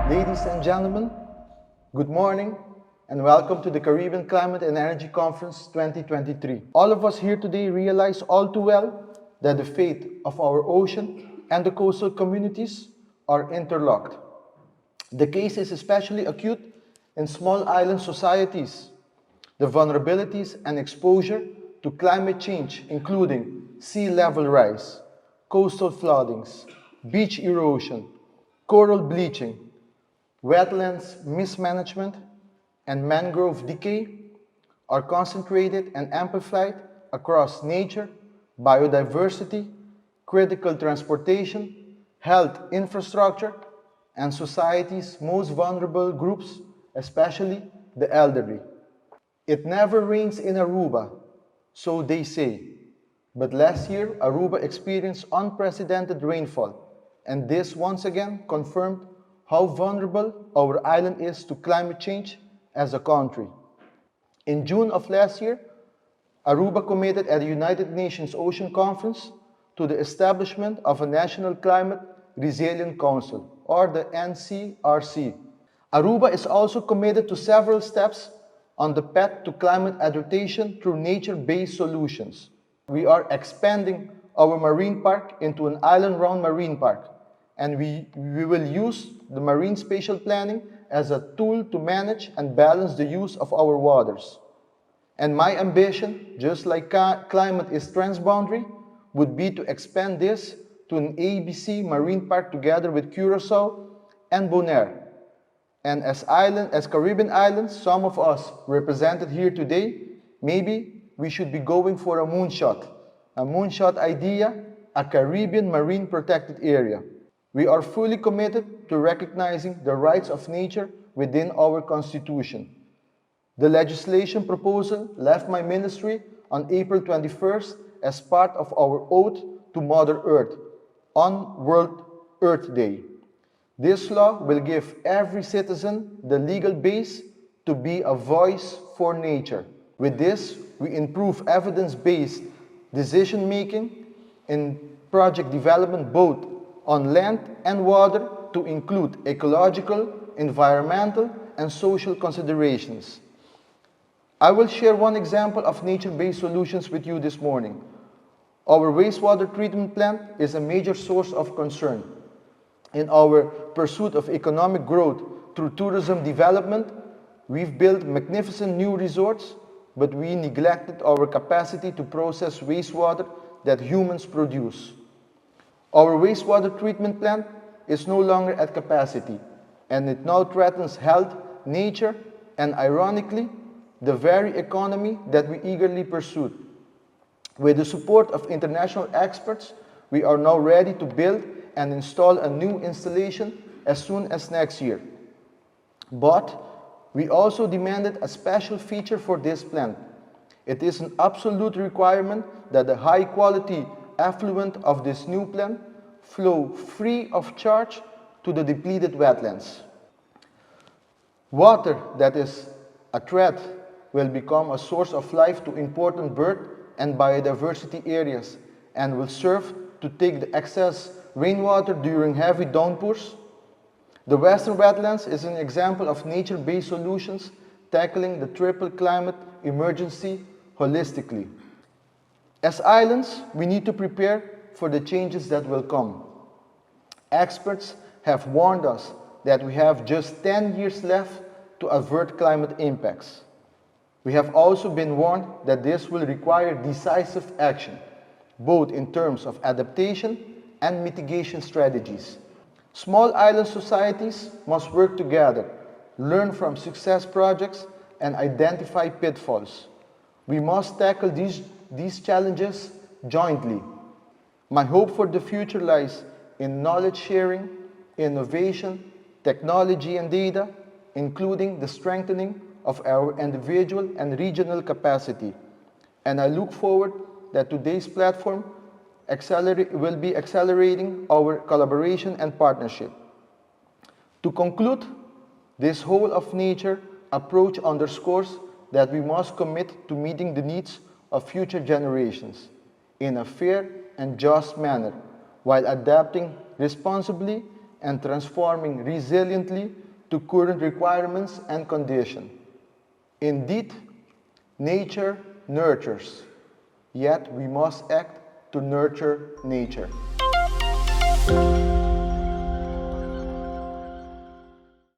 Ladies and gentlemen, good morning and welcome to the Caribbean Climate and Energy Conference 2023. All of us here today realize all too well that the fate of our ocean and the coastal communities are interlocked. The case is especially acute in small island societies. The vulnerabilities and exposure to climate change, including sea level rise, coastal floodings, beach erosion, coral bleaching, wetlands mismanagement, and mangrove decay, are concentrated and amplified across nature, biodiversity, critical transportation, health infrastructure, and society's most vulnerable groups, especially the elderly. It never rains in Aruba, so they say. But last year, Aruba experienced unprecedented rainfall, and this once again confirmed how vulnerable our island is to climate change as a country. In June of last year, Aruba committed at the United Nations Ocean Conference to the establishment of a National Climate Resilient Council, or the NCRC. Aruba is also committed to several steps on the path to climate adaptation through nature-based solutions. We are expanding our marine park into an island-round marine park, and we will use the marine spatial planning as a tool to manage and balance the use of our waters. And my ambition, just like climate is transboundary, would be to expand this to an ABC marine park together with Curaçao and Bonaire. And as Caribbean islands, some of us represented here today, maybe we should be going for a moonshot idea, a Caribbean marine protected area. We are fully committed to recognizing the rights of nature within our Constitution. The legislation proposal left my ministry on April 21st as part of our oath to Mother Earth on World Earth Day. This law will give every citizen the legal base to be a voice for nature. With this, we improve evidence-based decision-making in project development both on land and water to include ecological, environmental, and social considerations. I will share one example of nature-based solutions with you this morning. Our wastewater treatment plant is a major source of concern. In our pursuit of economic growth through tourism development, we've built magnificent new resorts, but we neglected our capacity to process wastewater that humans produce. Our wastewater treatment plant is no longer at capacity, and it now threatens health, nature, and ironically, the very economy that we eagerly pursued. With the support of international experts, we are now ready to build and install a new installation as soon as next year. But we also demanded a special feature for this plant. It is an absolute requirement that the high-quality effluent of this new plant flow free of charge to the depleted wetlands. Water that is a threat will become a source of life to important bird and biodiversity areas and will serve to take the excess rainwater during heavy downpours. The Western Wetlands is an example of nature-based solutions tackling the triple climate emergency holistically. As islands, we need to prepare for the changes that will come. Experts have warned us that we have just 10 years left to avert climate impacts. We have also been warned that this will require decisive action, both in terms of adaptation and mitigation strategies. Small island societies must work together, learn from success projects, and identify pitfalls. We must tackle these challenges jointly. My hope for the future lies in knowledge sharing, innovation, technology and data, including the strengthening of our individual and regional capacity. And I look forward that today's platform will be accelerating our collaboration and partnership. To conclude, this whole of nature approach underscores that we must commit to meeting the needs of future generations in a fair and just manner, while adapting responsibly and transforming resiliently to current requirements and conditions. Indeed, nature nurtures, yet we must act to nurture nature.